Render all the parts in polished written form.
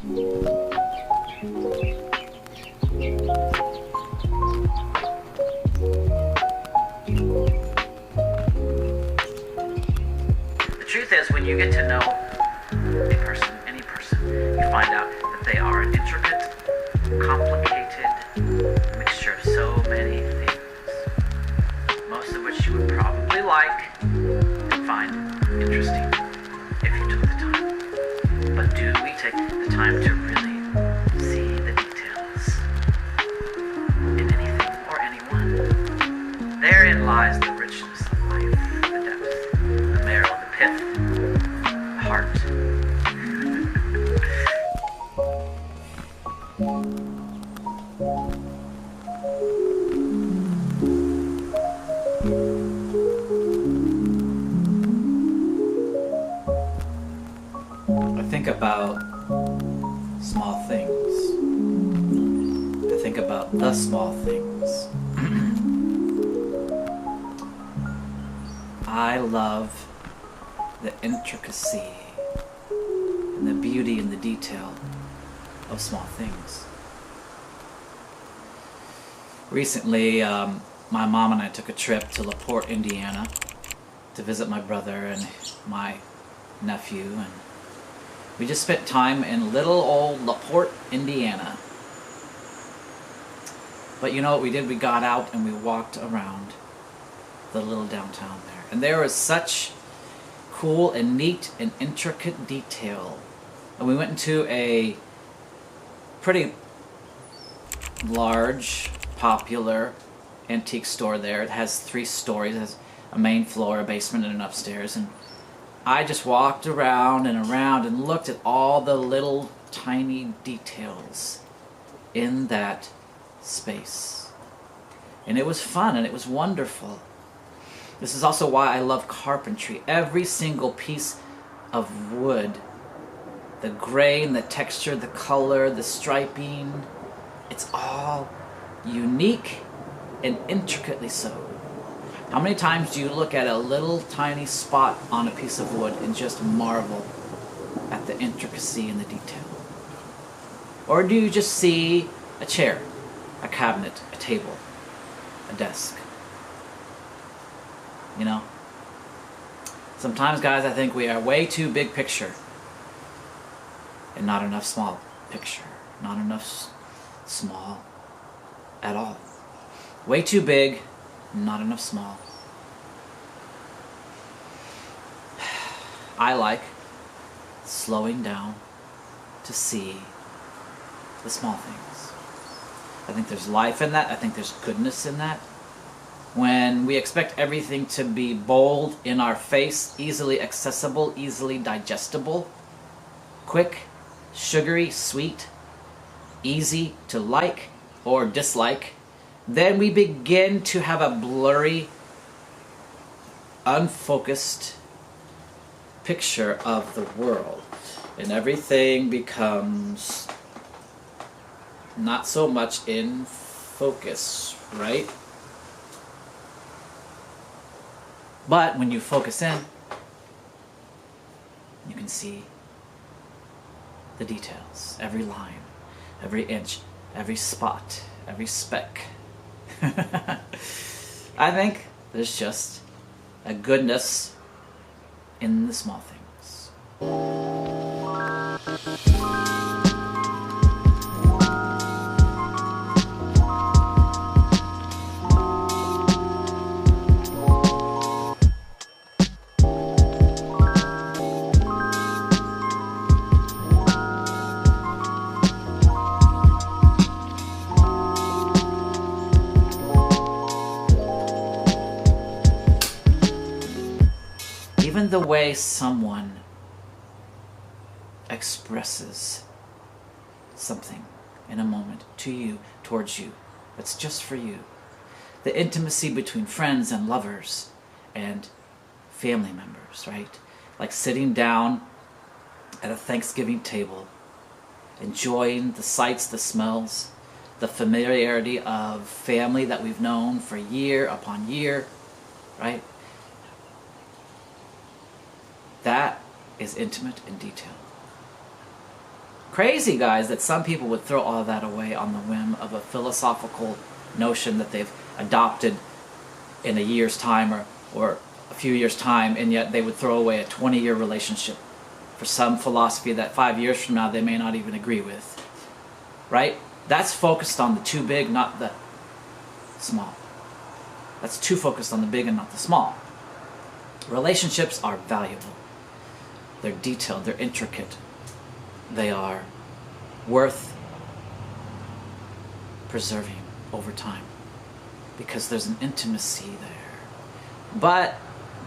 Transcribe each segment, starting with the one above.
The truth is, when you get to know a person, any person, you find out that they are an intricate, complicated mixture of so many things, most of which you would probably like and find interesting if you took the time. But do we take the time to really see the details in anything or anyone? Therein lies the richness of life, the depth, the marrow, the pith, the heart. I think about small things. I think about the small things. I love the intricacy and the beauty and the detail of small things. Recently, my mom and I took a trip to LaPorte, Indiana to visit my brother and my nephew, and we just spent time in little old LaPorte, Indiana. But you know what we did? We got out and we walked around the little downtown there. And there was such cool and neat and intricate detail. And we went into a pretty large, popular antique store there. It has 3 stories. It has a main floor, a basement, and an upstairs. And I just walked around and looked at all the little tiny details in that space. And it was fun and it was wonderful. This is also why I love carpentry. Every single piece of wood, the grain, the texture, the color, the striping, it's all unique and intricately so. How many times do you look at a little tiny spot on a piece of wood and just marvel at the intricacy and the detail? Or do you just see a chair, a cabinet, a table, a desk? You know? Sometimes, guys, I think we are way too big picture and not enough small picture. Not enough small at all. Way too big, not enough small. I like slowing down to see the small things. I think there's life in that. I think there's goodness in that. When we expect everything to be bold, in our face, easily accessible, easily digestible, quick, sugary, sweet, easy to like or dislike, then we begin to have a blurry, unfocused picture of the world. And everything becomes not so much in focus, right? But when you focus in, you can see the details, every line, every inch, every spot, every speck. I think there's just a goodness in the small things. Even the way someone expresses something in a moment to you, towards you, that's just for you. The intimacy between friends and lovers and family members, right? Like sitting down at a Thanksgiving table, enjoying the sights, the smells, the familiarity of family that we've known for year upon year, right? That is intimate in detail. crazy, guys, that some people would throw all of that away on the whim of a philosophical notion that they've adopted in a year's time or a few years' time, and yet they would throw away a 20-year relationship for some philosophy that 5 years from now they may not even agree with. Right? That's focused on the too big, not the small. That's too focused on the big and not the small. Relationships are valuable. They're detailed, they're intricate. They are worth preserving over time because there's an intimacy there. But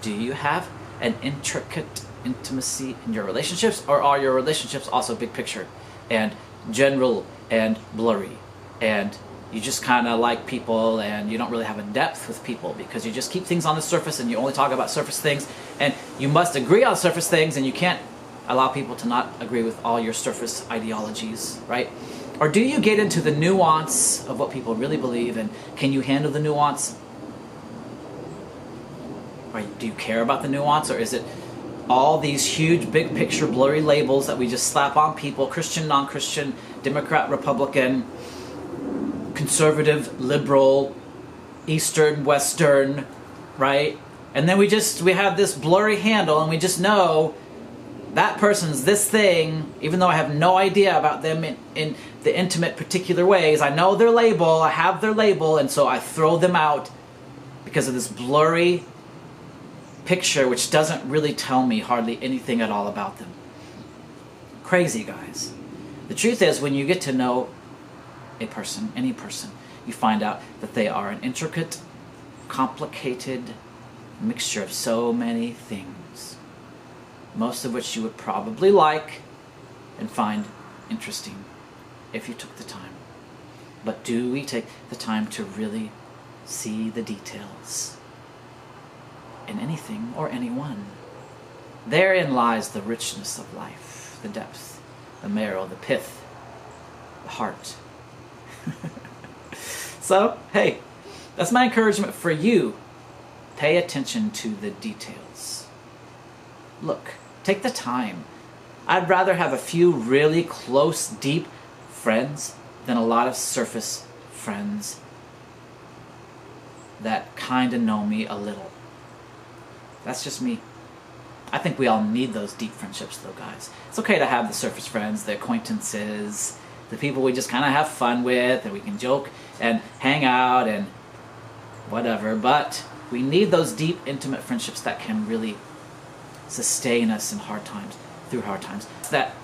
do you have an intricate intimacy in your relationships, or are your relationships also big picture and general and blurry, and you just kind of like people and you don't really have a depth with people because you just keep things on the surface and you only talk about surface things, and you must agree on surface things and you can't allow people to not agree with all your surface ideologies, right? Or do you get into the nuance of what people really believe, and can you handle the nuance? Or do you care about the nuance, or is it all these huge big picture blurry labels that we just slap on people: Christian, non-Christian, Democrat, Republican, conservative, liberal, Eastern, Western, right? And then we have this blurry handle, and we just know that person's this thing, even though I have no idea about them in the intimate particular ways. I know their label, I have their label, and so I throw them out because of this blurry picture which doesn't really tell me hardly anything at all about them. Crazy, guys. The truth is, when you get to know a person, any person, you find out that they are an intricate, complicated mixture of so many things, most of which you would probably like and find interesting if you took the time. But do we take the time to really see the details in anything or anyone? Therein lies the richness of life, the depth, the marrow, the pith, the heart. So, hey, that's my encouragement for you. Pay attention to the details. Look, take the time. I'd rather have a few really close, deep friends than a lot of surface friends that kind of know me a little. That's just me. I think we all need those deep friendships, though, guys. It's okay to have the surface friends, the acquaintances, the people we just kind of have fun with, and we can joke and hang out and whatever. But we need those deep, intimate friendships that can really sustain us in hard times, through hard times, that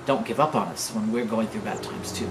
don't give up on us when we're going through bad times, too.